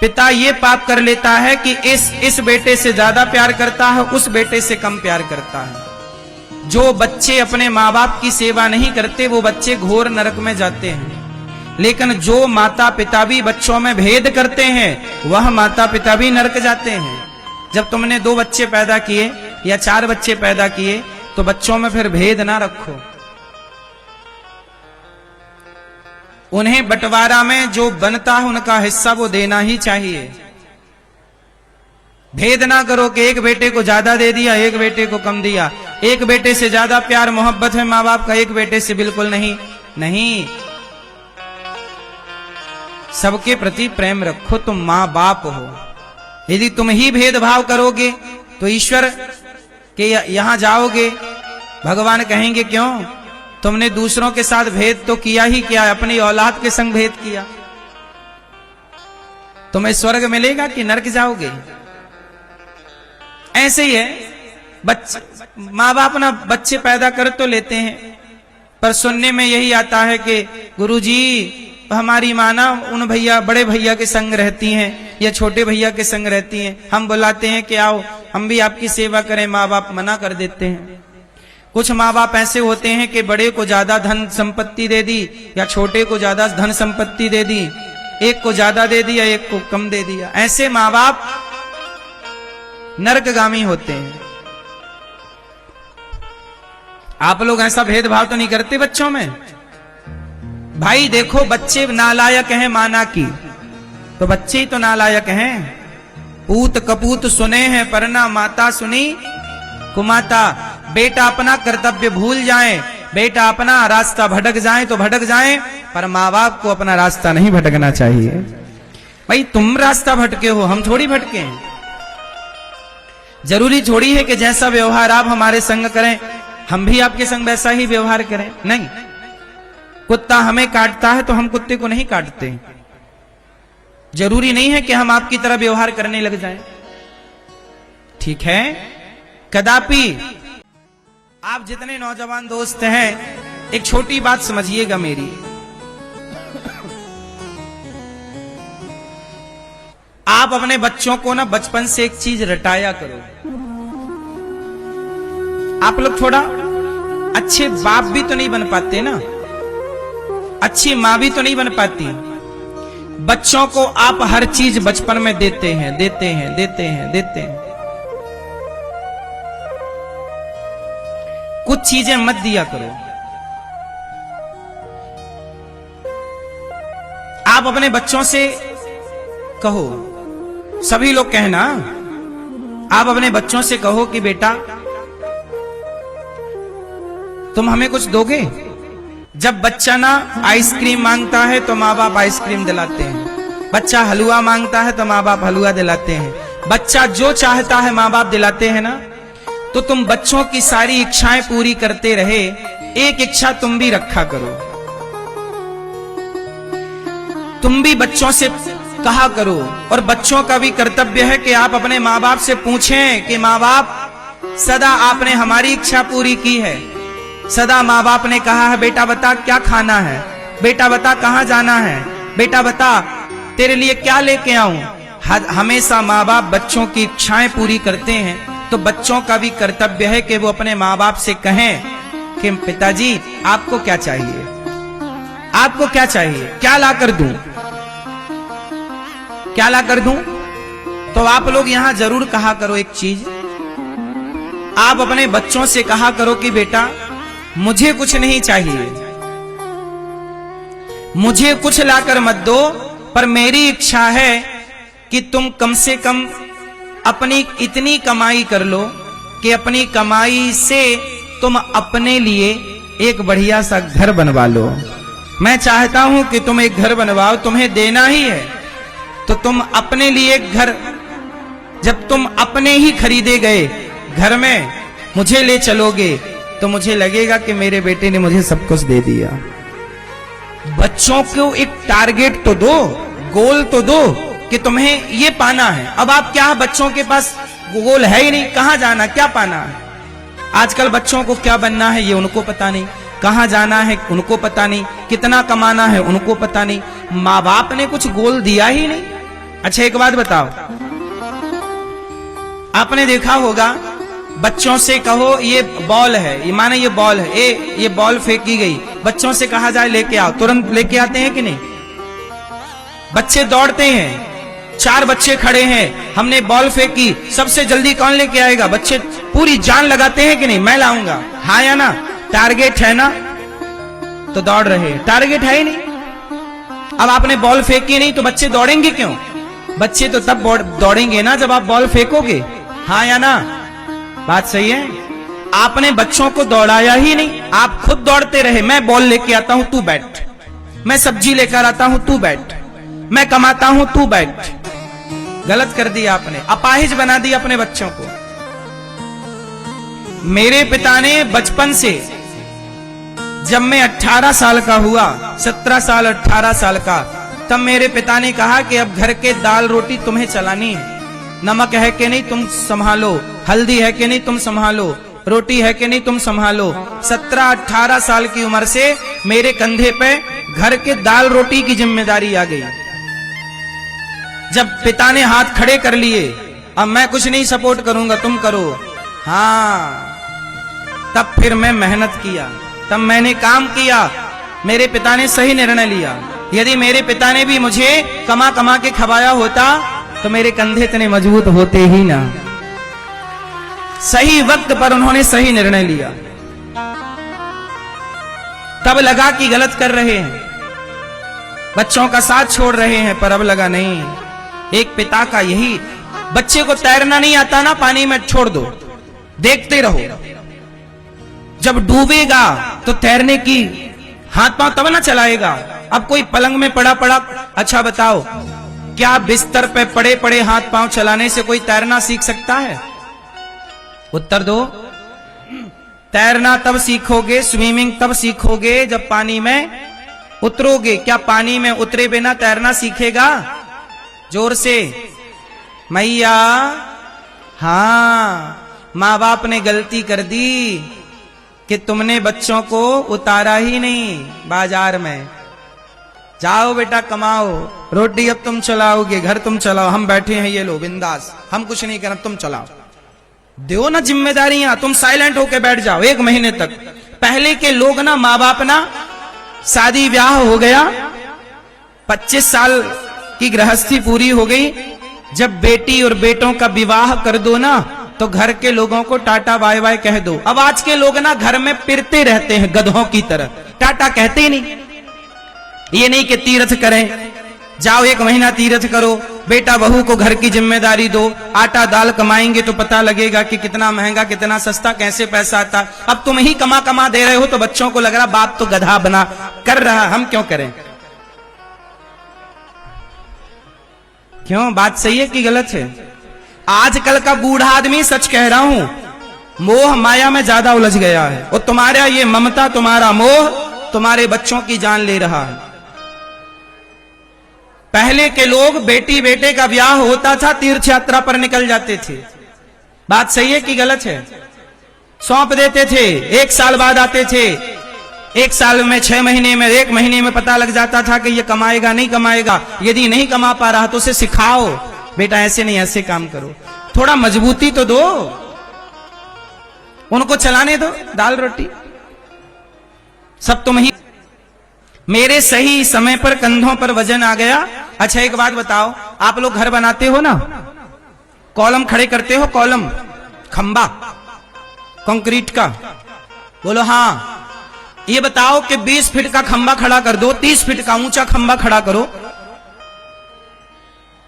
पिता ये पाप कर लेता है कि इस बेटे से ज्यादा प्यार करता है, उस बेटे से कम प्यार करता है। जो बच्चे अपने माँ बाप की सेवा नहीं करते वो बच्चे घोर नरक में जाते हैं, लेकिन जो माता पिता भी बच्चों में भेद करते हैं वह माता पिता भी नरक जाते हैं। जब तुमने 2 बच्चे पैदा किए या 4 बच्चे पैदा किए तो बच्चों में फिर भेद ना रखो। उन्हें बंटवारा में जो बनता है उनका हिस्सा वो देना ही चाहिए। भेद ना करो कि एक बेटे को ज्यादा दे दिया, एक बेटे को कम दिया, एक बेटे से ज्यादा प्यार मोहब्बत है माँ बाप का, एक बेटे से बिल्कुल नहीं। नहीं, सबके प्रति प्रेम रखो, तुम माँ बाप हो। यदि तुम ही भेदभाव करोगे तो ईश्वर के यहां जाओगे, भगवान कहेंगे क्यों तुमने दूसरों के साथ भेद तो किया ही क्या, अपनी औलाद के संग भेद किया। तुम्हें स्वर्ग मिलेगा कि नरक जाओगे? ऐसे ही है, बच्चे माँ बाप ना बच्चे पैदा कर तो लेते हैं, पर सुनने में यही आता है कि गुरुजी हमारी माँ ना उन भैया बड़े भैया के संग रहती हैं या छोटे भैया के संग रहती हैं, हम बुलाते हैं कि आओ हम भी आपकी सेवा करें, माँ बाप मना कर देते हैं। कुछ माँ बाप ऐसे होते हैं कि बड़े को ज्यादा धन संपत्ति दे दी या छोटे को ज्यादा धन संपत्ति दे दी, एक को ज्यादा दे दिया एक को कम दे दिया। ऐसे माँ बाप नरकगामी होते हैं। आप लोग ऐसा भेदभाव तो नहीं करते बच्चों में? भाई देखो बच्चे नालायक हैं माना की, तो बच्चे ही तो नालायक हैं। पूत कपूत सुने हैं पर ना माता सुनी कुमाता। बेटा अपना कर्तव्य भूल जाए, बेटा अपना रास्ता भटक जाए तो भटक जाए, पर माँ बाप को अपना रास्ता नहीं भटकना चाहिए। भाई तुम रास्ता भटके हो, हम थोड़ी भटके हैं। जरूरी थोड़ी है कि जैसा व्यवहार आप हमारे संग करें हम भी आपके संग वैसा ही व्यवहार करें। नहीं, कुत्ता हमें काटता है तो हम कुत्ते को नहीं काटते। जरूरी नहीं है कि हम आपकी तरह व्यवहार करने लग जाएं। ठीक है, कदापि आप जितने नौजवान दोस्त हैं एक छोटी बात समझिएगा मेरी। आप अपने बच्चों को ना बचपन से एक चीज रटाया करो। आप लोग थोड़ा अच्छे बाप भी तो नहीं बन पाते ना, अच्छी मां भी तो नहीं बन पाती। बच्चों को आप हर चीज बचपन में देते हैं देते हैं देते हैं देते हैं, कुछ चीजें मत दिया करो। आप अपने बच्चों से कहो, सभी लोग कहना, आप अपने बच्चों से कहो कि बेटा तुम हमें कुछ दोगे। जब बच्चा ना आइसक्रीम मांगता है तो माँ बाप आइसक्रीम दिलाते हैं, बच्चा हलवा मांगता है तो माँ बाप हलवा दिलाते हैं, बच्चा जो चाहता है माँ बाप दिलाते हैं ना। तो तुम बच्चों की सारी इच्छाएं पूरी करते रहे, एक इच्छा तुम भी रखा करो। तुम भी बच्चों से कहा करो, और बच्चों का भी कर्तव्य है कि आप अपने माँ बाप से पूछें कि माँ बाप सदा आपने हमारी इच्छा पूरी की है। सदा माँ बाप ने कहा है बेटा बता क्या खाना है, बेटा बता कहाँ जाना है, बेटा बता तेरे लिए क्या लेके आऊं। हमेशा माँ बाप बच्चों की इच्छाएं पूरी करते हैं, तो बच्चों का भी कर्तव्य है कि वो अपने माँ बाप से कहें कि पिताजी आपको क्या चाहिए, आपको क्या चाहिए, क्या ला कर दूं, क्या ला कर दूं। तो आप लोग यहां जरूर कहा करो एक चीज, आप अपने बच्चों से कहा करो कि बेटा मुझे कुछ नहीं चाहिए, मुझे कुछ लाकर मत दो, पर मेरी इच्छा है कि तुम कम से कम अपनी इतनी कमाई कर लो कि अपनी कमाई से तुम अपने लिए एक बढ़िया सा घर बनवा लो। मैं चाहता हूं कि तुम एक घर बनवाओ, तुम्हें देना ही है तो तुम अपने लिए एक घर, जब तुम अपने ही खरीदे गए घर में मुझे ले चलोगे तो मुझे लगेगा कि मेरे बेटे ने मुझे सब कुछ दे दिया। बच्चों को एक टारगेट तो दो, गोल तो दो कि तुम्हें ये पाना है। अब आप क्या, बच्चों के पास गोल है ही नहीं, कहां जाना क्या पाना है। आजकल बच्चों को क्या बनना है ये उनको पता नहीं, कहां जाना है उनको पता नहीं, कितना कमाना है उनको पता नहीं। माँ बाप ने कुछ गोल दिया ही नहीं। अच्छा एक बात बताओ, आपने देखा होगा बच्चों से कहो ये बॉल है, ये माने ये बॉल है, ये बॉल फेंकी गई, बच्चों से कहा जाए लेके आओ, तुरंत लेके आते हैं कि नहीं? बच्चे दौड़ते हैं, 4 बच्चे खड़े हैं, हमने बॉल फेंकी, सबसे जल्दी कौन लेके आएगा? बच्चे पूरी जान लगाते हैं कि नहीं, मैं लाऊंगा, हाँ या ना? टारगेट है ना, तो दौड़ रहे हैं। टारगेट है ही नहीं, अब आपने बॉल फेंकी नहीं तो बच्चे दौड़ेंगे क्यों? बच्चे तो तब दौड़ेंगे ना जब आप बॉल फेंकोगे, हाँ या ना? बात सही है। आपने बच्चों को दौड़ाया ही नहीं, आप खुद दौड़ते रहे। मैं बॉल लेके आता हूं, तू बैठ, मैं सब्जी लेकर आता हूं, तू बैठ, मैं कमाता हूं, तू बैठ। गलत कर दिया आपने, अपाहिज बना दिया अपने बच्चों को। मेरे पिता ने बचपन से, जब मैं 18 साल का हुआ, 17 साल 18 साल का, तब मेरे पिता ने कहा कि अब घर के दाल रोटी तुम्हें चलानी है, नमक है कि नहीं तुम संभालो, हल्दी है कि नहीं तुम संभालो, रोटी है कि नहीं तुम संभालो। 17-18 साल की उम्र से मेरे कंधे पे घर के दाल रोटी की जिम्मेदारी आ गई। जब पिता ने हाथ खड़े कर लिए, अब मैं कुछ नहीं सपोर्ट करूंगा, तुम करो, हाँ, तब फिर मैं मेहनत किया, तब मैंने काम किया। मेरे पिता ने सही निर्णय लिया। यदि मेरे पिता ने भी मुझे कमा कमा के खवाया होता तो मेरे कंधे इतने मजबूत होते ही ना। सही वक्त पर उन्होंने सही निर्णय लिया। तब लगा कि गलत कर रहे हैं, बच्चों का साथ छोड़ रहे हैं, पर अब लगा नहीं, एक पिता का यही, बच्चे को तैरना नहीं आता ना, पानी में छोड़ दो, देखते रहो, जब डूबेगा तो तैरने की हाथ पांव तब ना चलाएगा। अब कोई पलंग में पड़ा पड़ा, अच्छा बताओ, क्या बिस्तर पे पड़े पड़े हाथ पांव चलाने से कोई तैरना सीख सकता है? उत्तर दो। तैरना तब सीखोगे, स्विमिंग तब सीखोगे जब पानी में उतरोगे। क्या पानी में उतरे बिना तैरना सीखेगा? जोर से, मैया। हाँ, माँ बाप ने गलती कर दी कि तुमने बच्चों को उतारा ही नहीं बाजार में। जाओ बेटा कमाओ, रोटी अब तुम चलाओगे, घर तुम चलाओ, हम बैठे हैं, ये लो बिंदास, हम कुछ नहीं करना, तुम चलाओ। दो ना जिम्मेदारियां, तुम साइलेंट होके बैठ जाओ 1 महीने तक। पहले के लोग ना, माँ बाप ना, शादी ब्याह हो गया, 25 साल की गृहस्थी पूरी हो गई, जब बेटी और बेटों का विवाह कर दो ना, तो घर के लोगों को टाटा बाय बाय कह दो। अब आज के लोग ना घर में पिरते रहते हैं गधों की तरह, टाटा कहते ही नहीं। ये नहीं कि तीर्थ करें, जाओ 1 महीना तीर्थ करो, बेटा बहू को घर की जिम्मेदारी दो, आटा दाल कमाएंगे तो पता लगेगा कि कितना महंगा कितना सस्ता, कैसे पैसा आता। अब तुम ही कमा कमा दे रहे हो तो बच्चों को लग रहा बाप तो गधा बना कर रहा, हम क्यों करें? क्यों? बात सही है कि गलत है? आजकल का बूढ़ा आदमी, सच कह रहा हूं, मोह माया में ज्यादा उलझ गया है, और तुम्हारा ये ममता, तुम्हारा मोह तुम्हारे बच्चों की जान ले रहा है। पहले के लोग बेटी बेटे का ब्याह होता था, तीर्थ यात्रा पर निकल जाते थे। बात सही है कि गलत है? सौंप देते थे, 1 साल बाद आते थे, 1 साल में 6 महीने में 1 महीने में पता लग जाता था कि ये कमाएगा नहीं कमाएगा। यदि नहीं कमा पा रहा तो उसे सिखाओ, बेटा ऐसे नहीं ऐसे काम करो, थोड़ा मजबूती तो दो, उनको चलाने दो दाल रोटी, सब तुम ही। मेरे सही समय पर कंधों पर वजन आ गया। अच्छा एक बात बताओ, आप लोग घर बनाते हो ना, कॉलम खड़े करते हो, कॉलम, खंबा कंक्रीट का, बोलो हाँ। ये बताओ कि 20 फीट का खंबा खड़ा कर दो, 30 फीट का ऊंचा खंबा खड़ा करो,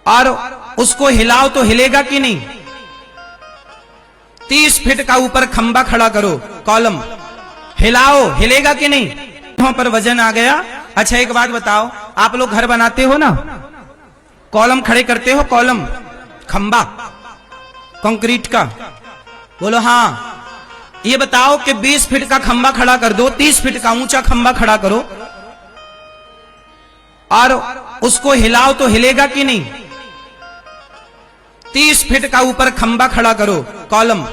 और उसको हिलाओ तो हिलेगा कि नहीं? 30 फीट का ऊपर खंबा खड़ा करो, कॉलम, हिलाओ, हिलेगा कि नहीं? पर वजन आ गया। अच्छा एक बात बताओ, आप लोग घर बनाते हो ना, कॉलम खड़े करते हो, कॉलम, खंबा कंक्रीट का, बोलो हाँ। ये बताओ कि 20 फीट का खंबा खड़ा कर दो, 30 फीट का ऊंचा खंबा खड़ा करो, और उसको हिलाओ तो हिलेगा कि नहीं? 30 फीट का ऊपर खंबा खड़ा करो, कॉलम,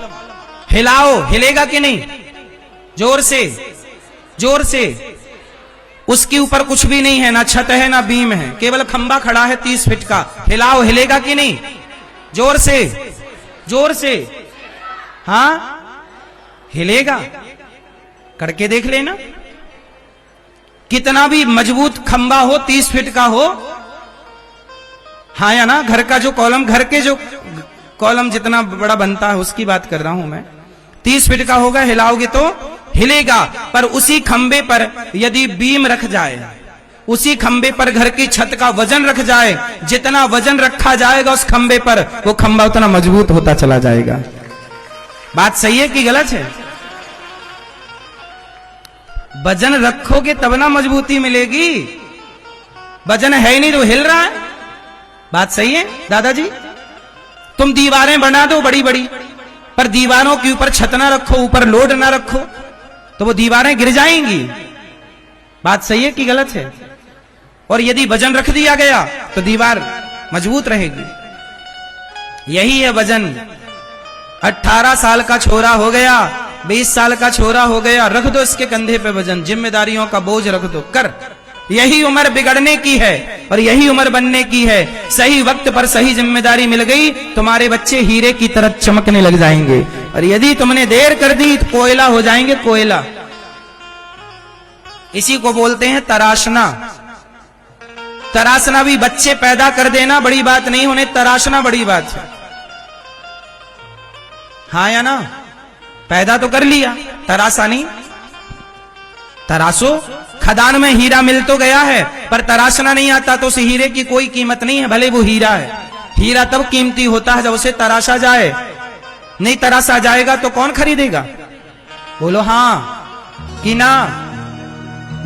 हिलाओ, हिलेगा कि नहीं? जोर से, जोर से। उसके ऊपर कुछ भी नहीं है, ना छत है ना बीम है, केवल खंबा खड़ा है 30 फीट का। हिलाओ, हिलेगा कि नहीं? जोर से, जोर से। हाँ, हिलेगा। करके देख लेना। कितना भी मजबूत खंबा हो, 30 फीट का हो, हाँ या ना? घर का जो कॉलम, घर के जो कॉलम जितना बड़ा बनता है उसकी बात कर रहा हूं मैं, 30 फीट का होगा, हिलाओगे तो हिलेगा। पर उसी खंबे पर यदि बीम रख जाए, उसी खंबे पर घर की छत का वजन रख जाए, जितना वजन रखा जाएगा उस खंबे पर, वो खंबा उतना मजबूत होता चला जाएगा। बात सही है कि गलत है? वजन रखोगे तब ना मजबूती मिलेगी। वजन है ही नहीं तो हिल रहा है। बात सही है दादाजी? तुम दीवारें बना दो बड़ी बड़ी, पर दीवारों के ऊपर छत ना रखो, ऊपर लोड ना रखो, तो वो दीवारें गिर जाएंगी। बात सही है कि गलत है? और यदि वजन रख दिया गया तो दीवार मजबूत रहेगी। यही है वजन। 18 साल का छोरा हो गया, 20 साल का छोरा हो गया, रख दो इसके कंधे पे वजन, जिम्मेदारियों का बोझ रख दो, कर। यही उम्र बिगड़ने की है और यही उम्र बनने की है। सही वक्त पर सही जिम्मेदारी मिल गई, तुम्हारे बच्चे हीरे की तरह चमकने लग जाएंगे। और यदि तुमने देर कर दी तो कोयला हो जाएंगे, कोयला। इसी को बोलते हैं तराशना। तराशना भी, बच्चे पैदा कर देना बड़ी बात नहीं, उन्हें तराशना बड़ी बात है। हाँ या ना? पैदा तो कर लिया, तराशा नहीं। तराशो, खदान में हीरा मिल तो गया है, पर तराशना नहीं आता तो उस हीरे की कोई कीमत नहीं है, भले वो हीरा है। हीरा तब कीमती होता है जब उसे तराशा जाए। नहीं तराशा जाएगा तो कौन खरीदेगा? बोलो हाँ कि ना?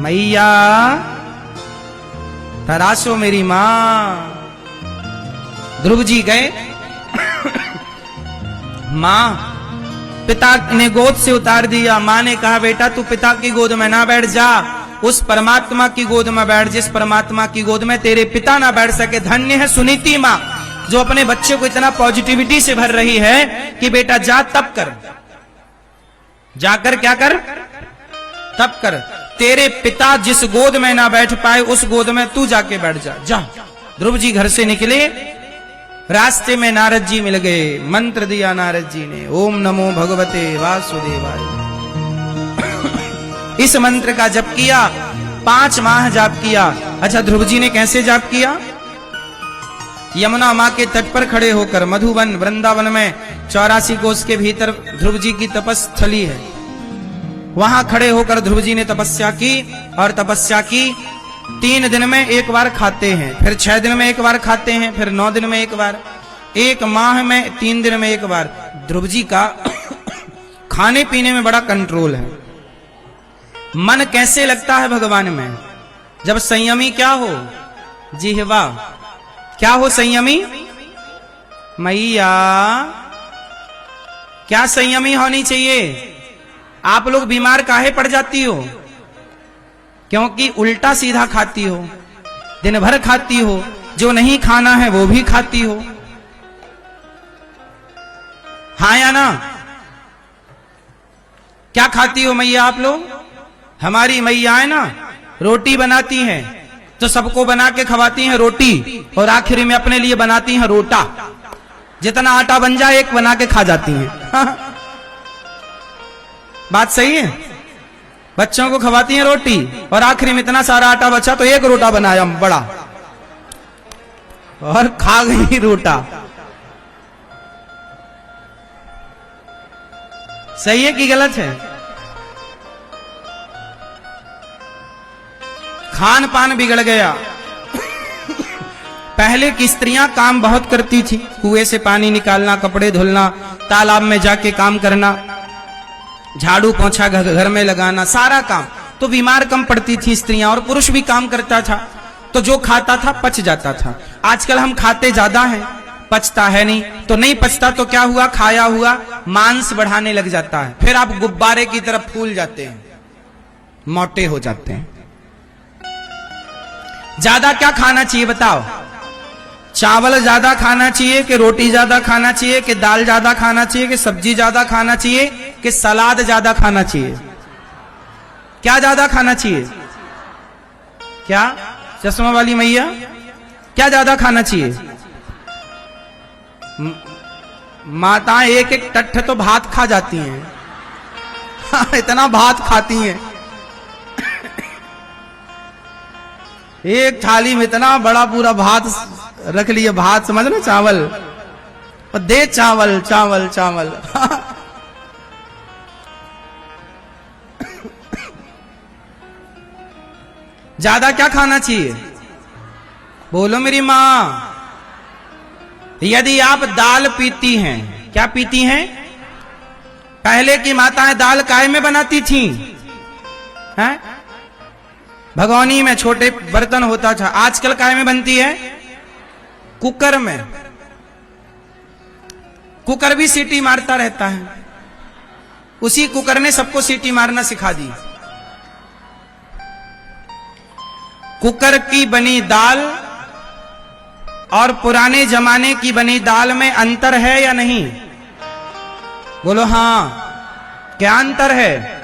मैया तराशो मेरी मां। ध्रुव जी गए, मां, पिता ने गोद से उतार दिया। मां ने कहा बेटा तू पिता की गोद में ना बैठ जा, उस परमात्मा की गोद में बैठ जिस परमात्मा की गोद में तेरे पिता ना बैठ सके। धन्य है सुनीति मां जो अपने बच्चे को इतना पॉजिटिविटी से भर रही है कि बेटा जा तब कर, जाकर क्या कर, तब कर। तेरे पिता जिस गोद में ना बैठ पाए उस गोद में तू जाके बैठ जा, जा। ध्रुव जी घर से निकले, रास्ते में नारद जी मिल गए। मंत्र दिया नारद जी ने, ओम नमो भगवते वासुदेवाय। इस मंत्र का जप किया, 5 माह जाप किया। अच्छा, ध्रुव जी ने कैसे जाप किया? यमुना मां के तट पर खड़े होकर, मधुवन वृंदावन में 84 कोस के भीतर ध्रुव जी की तपस्थली है, वहां खड़े होकर ध्रुव जी ने तपस्या की। और तपस्या की 3 दिन में एक बार खाते हैं, फिर 6 दिन में एक बार खाते हैं, फिर 9 दिन में एक बार, 1 माह में 3 दिन में एक बार। ध्रुव जी का खाने पीने में बड़ा कंट्रोल है। मन कैसे लगता है भगवान में? जब संयमी क्या हो? जिह्वा क्या हो? संयमी। मैया क्या संयमी होनी चाहिए? आप लोग बीमार काहे पड़ जाती हो? क्योंकि उल्टा सीधा खाती हो, दिन भर खाती हो, जो नहीं खाना है वो भी खाती हो। हाँ या ना? क्या खाती हो मैया आप लोग? हमारी मैया है ना, रोटी बनाती हैं तो सबको बना के खवाती हैं रोटी, और आखिरी में अपने लिए बनाती हैं रोटा। जितना आटा बन जाए एक बना के खा जाती हैं। बात सही है? बच्चों को खवाती हैं रोटी और आखिरी में इतना सारा आटा बचा तो एक रोटा बनाया बड़ा और खा गई रोटा। सही है कि गलत है? खान पान बिगड़ गया। पहले की स्त्रियां काम बहुत करती थी, कुएं से पानी निकालना, कपड़े धुलना, तालाब में जाके काम करना, झाड़ू पोंछा घर में लगाना, सारा काम। तो बीमार कम पड़ती थी स्त्रियां, और पुरुष भी काम करता था, तो जो खाता था पच जाता था। आजकल हम खाते ज्यादा हैं, पचता है नहीं। तो नहीं पचता तो क्या हुआ? खाया हुआ मांस बढ़ाने लग जाता है, फिर आप गुब्बारे की तरफ फूल जाते हैं, मोटे हो जाते हैं। ज्यादा क्या खाना चाहिए बताओ? चावल ज्यादा खाना चाहिए कि रोटी ज्यादा खाना चाहिए कि दाल ज्यादा खाना चाहिए कि सब्जी ज्यादा खाना चाहिए कि सलाद ज्यादा खाना चाहिए? क्या ज्यादा खाना चाहिए? क्या चश्मा वाली मैया, क्या ज्यादा खाना चाहिए? माताएं एक एक टट्ठ तो भात खा जाती हैं। इतना भात खाती हैं, एक थाली में इतना बड़ा पूरा भात रख लिए, भात समझ लो, चावल, और दे चावल चावल चावल। ज्यादा क्या खाना चाहिए? बोलो मेरी मां। यदि आप दाल पीती हैं, क्या पीती हैं? पहले की माताएं दाल काय में बनाती थीं? हैं? भगोनी में, छोटे बर्तन होता था। आजकल काय में बनती है? कुकर में। कुकर भी सीटी मारता रहता है, उसी कुकर ने सबको सीटी मारना सिखा दी। कुकर की बनी दाल और पुराने जमाने की बनी दाल में अंतर है या नहीं? बोलो हां, क्या अंतर है?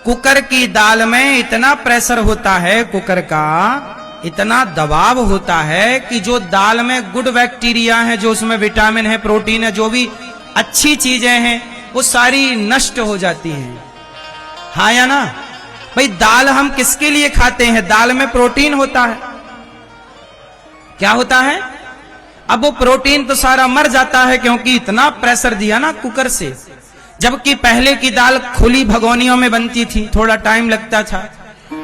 कुकर की दाल में इतना प्रेशर होता है, कुकर का इतना दबाव होता है कि जो दाल में गुड बैक्टीरिया है, जो उसमें विटामिन है, प्रोटीन है, जो भी अच्छी चीजें हैं, वो सारी नष्ट हो जाती हैं। हाँ या ना? भाई दाल हम किसके लिए खाते हैं? दाल में प्रोटीन होता है। क्या होता है? अब वो प्रोटीन तो सारा मर जाता है, क्योंकि इतना प्रेशर दिया ना कुकर से। जबकि पहले की दाल खुली भगोनियों में बनती थी, थोड़ा टाइम लगता था।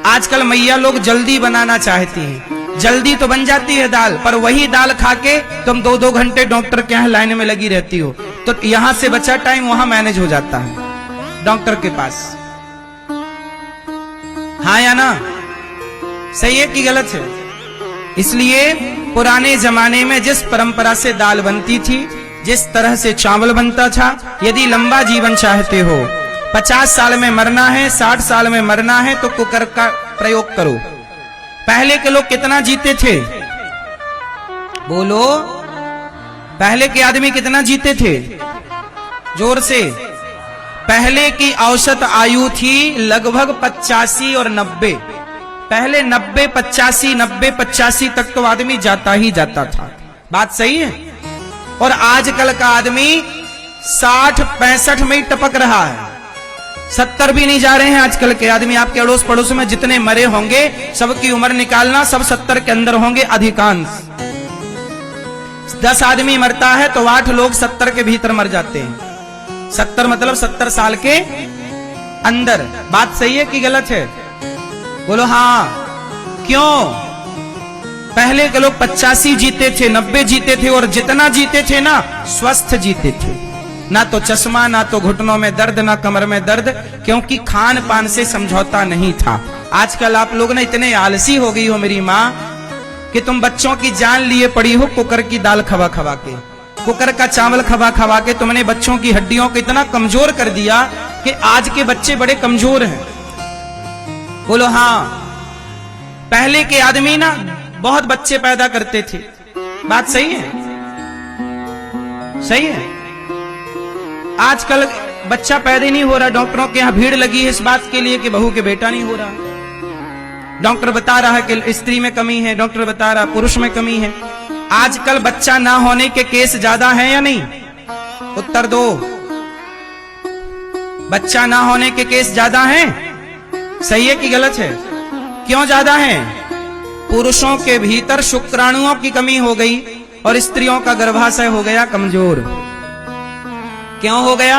आजकल मैया लोग जल्दी बनाना चाहती हैं, जल्दी तो बन जाती है दाल, पर वही दाल खा के तुम 2-2 घंटे डॉक्टर के यहाँ लाइन में लगी रहती हो, तो यहां से बचा टाइम वहां मैनेज हो जाता है डॉक्टर के पास। हाँ या ना? सही है कि गलत है? इसलिए पुराने जमाने में जिस परंपरा से दाल बनती थी, जिस तरह से चावल बनता था, यदि लंबा जीवन चाहते हो, 50 साल में मरना है, 60 साल में मरना है, तो कुकर का प्रयोग करो। पहले के लोग कितना जीते थे? बोलो, पहले के आदमी कितना जीते थे? जोर से। पहले की औसत आयु थी लगभग 85 और 90। पहले 90-85 तक तो आदमी जाता ही जाता था। बात सही है? और आजकल का आदमी 60-65 में ही टपक रहा है, 70 भी नहीं जा रहे हैं आजकल के आदमी। आपके अड़ोस पड़ोस में जितने मरे होंगे, सबकी उम्र निकालना, सब 70 के अंदर होंगे अधिकांश। 10 आदमी मरता है तो 8 लोग 70 के भीतर मर जाते हैं। 70 मतलब 70 साल के अंदर। बात सही है कि गलत है? बोलो हाँ। क्यों? पहले के लोग 85 जीते थे, 90 जीते थे, और जितना जीते थे ना, स्वस्थ जीते थे। ना तो चश्मा, ना तो घुटनों में दर्द, ना कमर में दर्द, क्योंकि खान पान से समझौता नहीं था। आजकल आप लोग ना इतने आलसी हो गई हो मेरी माँ, कि तुम बच्चों की जान लिए पड़ी हो कुकर की दाल खवा खवा के, कुकर का चावल खवा खवा के। तुमने बच्चों की हड्डियों को इतना कमजोर कर दिया कि आज के बच्चे बड़े कमजोर हैं। बोलो हाँ। पहले के आदमी ना बहुत बच्चे पैदा करते थे। बात सही है? सही है? आजकल बच्चा पैदा नहीं हो रहा। डॉक्टरों के यहाँ भीड़ लगी है इस बात के लिए कि बहू के बेटा नहीं हो रहा। डॉक्टर बता रहा है कि स्त्री में कमी है, डॉक्टर बता रहा पुरुष में कमी है। आजकल बच्चा ना होने के केस ज्यादा हैं या नहीं? उत्तर दो। बच्चा ना होने के केस ज्यादा हैं? सही है कि गलत है? क्यों ज्यादा हैं? पुरुषों के भीतर शुक्राणुओं की कमी हो गई और स्त्रियों का गर्भाशय हो गया कमजोर। क्यों हो गया?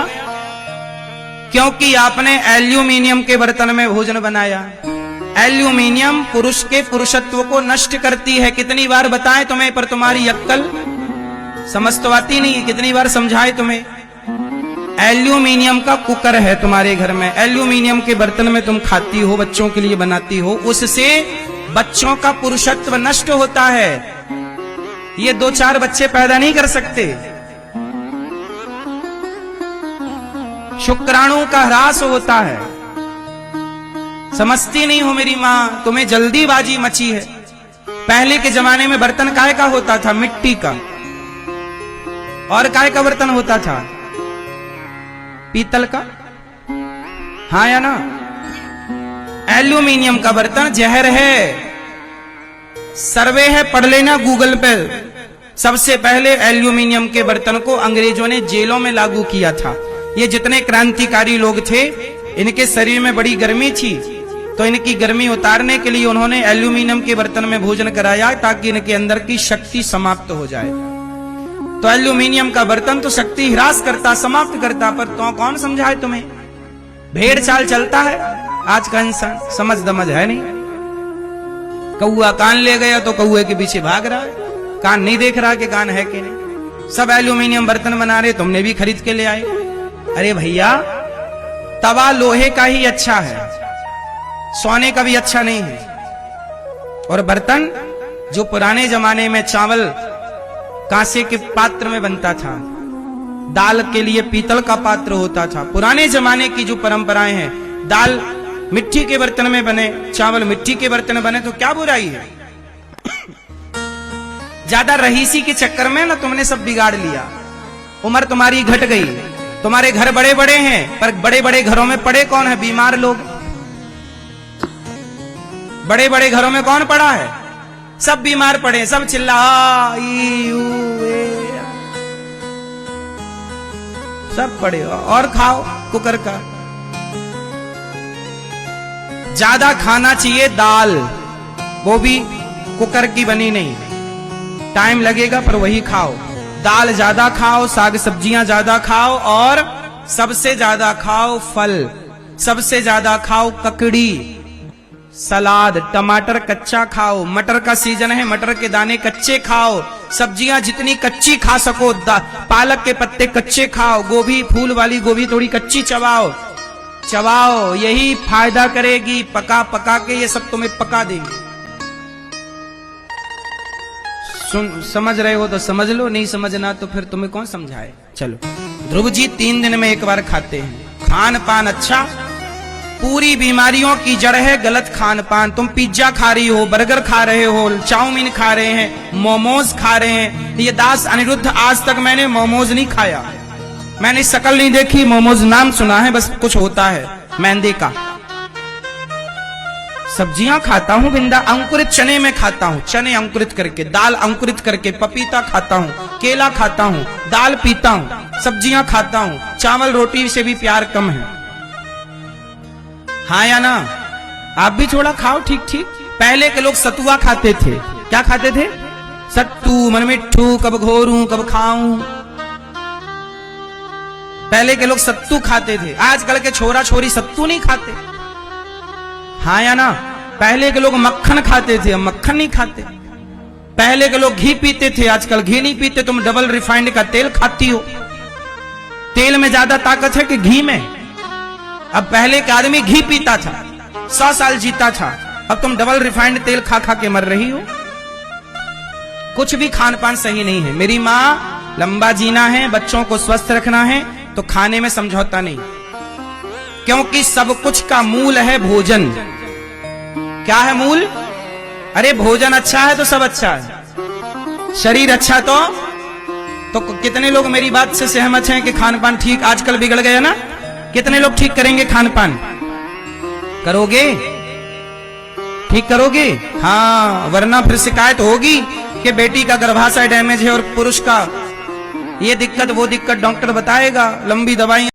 क्योंकि आपने एल्यूमिनियम के बर्तन में भोजन बनाया। एल्यूमिनियम पुरुष के पुरुषत्व को नष्ट करती है। कितनी बार बताएं तुम्हें, पर तुम्हारी अक्कल समझ तो आती नहीं। कितनी बार समझाए तुम्हें? एल्यूमिनियम का कुकर है तुम्हारे घर में, एल्यूमिनियम के बर्तन में तुम खाती हो, बच्चों के लिए बनाती हो, उससे बच्चों का पुरुषत्व नष्ट होता है। ये 2-4 बच्चे पैदा नहीं कर सकते। शुक्राणु का ह्रास होता है। समझती नहीं हो मेरी माँ, तुम्हें जल्दीबाजी मची है। पहले के जमाने में बर्तन काय का होता था? मिट्टी का। और काय का बर्तन होता था? पीतल का। हाँ या ना? एल्यूमिनियम का बर्तन जहर है। सर्वे है, पढ़ लेना गूगल पे। सबसे पहले एल्यूमिनियम के बर्तन को अंग्रेजों ने जेलों में लागू किया था। ये जितने क्रांतिकारी लोग थे, इनके शरीर में बड़ी गर्मी थी, तो इनकी गर्मी उतारने के लिए उन्होंने एल्यूमिनियम के बर्तन में भोजन कराया ताकि इनके अंदर की शक्ति समाप्त हो जाए। तो एल्यूमिनियम का बर्तन तो शक्ति ह्रास करता, समाप्त करता, पर तो कौन समझाए तुम्हें? भेड़ चाल चलता है आज का इंसान, समझ दमझ है नहीं। कौआ कान ले गया तो कौए के पीछे भाग रहा है, कान नहीं देख रहा कि कान है कि नहीं। सब एल्यूमिनियम बर्तन बना रहे, तुमने भी खरीद के ले आए। अरे भैया, तवा लोहे का ही अच्छा है, सोने का भी अच्छा नहीं है। और बर्तन जो पुराने जमाने में चावल कांसे के पात्र में बनता था, दाल के लिए पीतल का पात्र होता था। पुराने जमाने की जो परंपराएं हैं, दाल मिट्टी के बर्तन में बने, चावल मिट्टी के बर्तन में बने, तो क्या बुराई है? ज्यादा रहीसी के चक्कर में ना तुमने सब बिगाड़ लिया। उम्र तुम्हारी घट गई, तुम्हारे घर बड़े बड़े हैं, पर बड़े बड़े घरों में पड़े कौन है? बीमार लोग। बड़े बड़े घरों में कौन पड़ा है? सब बीमार पड़े, सब चिल्ला सब पड़े। और खाओ कुकर का। ज्यादा खाना चाहिए दाल, वो भी कुकर की बनी नहीं, टाइम लगेगा पर वही खाओ। दाल ज्यादा खाओ, साग सब्जियां ज्यादा खाओ, और सबसे ज्यादा खाओ फल, सबसे ज्यादा खाओ ककड़ी, सलाद, टमाटर कच्चा खाओ। मटर का सीजन है, मटर के दाने कच्चे खाओ। सब्जियां जितनी कच्ची खा सको, पालक के पत्ते कच्चे खाओ, गोभी, फूल वाली गोभी थोड़ी कच्ची चबाओ चबाओ, यही फायदा करेगी। पका पका के ये सब तुम्हें पका देंगे। समझ रहे हो तो समझ लो, नहीं समझना तो फिर तुम्हें कौन समझाए। चलो, ध्रुव जी 3 दिन में एक बार खाते हैं। खान पान अच्छा, पूरी बीमारियों की जड़ है गलत खान पान। तुम पिज्जा खा रही हो, बर्गर खा रहे हो, चाउमीन खा रहे हैं, मोमोज खा रहे हैं। ये दास अनिरुद्ध, आज तक मैंने मोमोज नहीं खाया, मैंने शक्ल नहीं देखी, मोमोज नाम सुना है, बस कुछ होता है मैदे का। सब्जियां खाता हूं बिंदा, अंकुरित चने में खाता हूं, चने अंकुरित करके, दाल अंकुरित करके, पपीता खाता हूं, केला खाता हूं, दाल पीता हूं, सब्जियां खाता हूं। चावल रोटी से भी प्यार कम है, हाँ या ना? आप भी थोड़ा खाओ, ठीक ठीक। पहले के लोग सतुआ खाते थे। क्या खाते थे? सत्तू, मन मिट्ठू, कब घोरूं कब खाऊं। पहले के लोग सत्तू खाते थे, आजकल के छोरा छोरी सत्तू नहीं खाते, हाँ या ना? पहले के लोग मक्खन खाते थे, अब मक्खन नहीं खाते। पहले के लोग घी पीते थे, आजकल घी नहीं पीते। तुम डबल रिफाइंड का तेल खाती हो। तेल में ज्यादा ताकत है कि घी में? अब पहले का आदमी घी पीता था, 100 साल जीता था, अब तुम डबल रिफाइंड तेल खा खा के मर रही हो। कुछ भी खान पान सही नहीं है। मेरी माँ, लंबा जीना है, बच्चों को स्वस्थ रखना है, तो खाने में समझौता नहीं, क्योंकि सब कुछ का मूल है भोजन। क्या है मूल? अरे भोजन अच्छा है तो सब अच्छा है, शरीर अच्छा तो कितने लोग मेरी बात से सहमत हैं कि खान पान ठीक आजकल बिगड़ गया ना? कितने लोग ठीक करेंगे खान पान? करोगे? ठीक करोगे? हाँ, वरना फिर शिकायत होगी कि बेटी का गर्भाशय डैमेज है और पुरुष का ये दिक्कत वो दिक्कत, डॉक्टर बताएगा, लंबी दवाई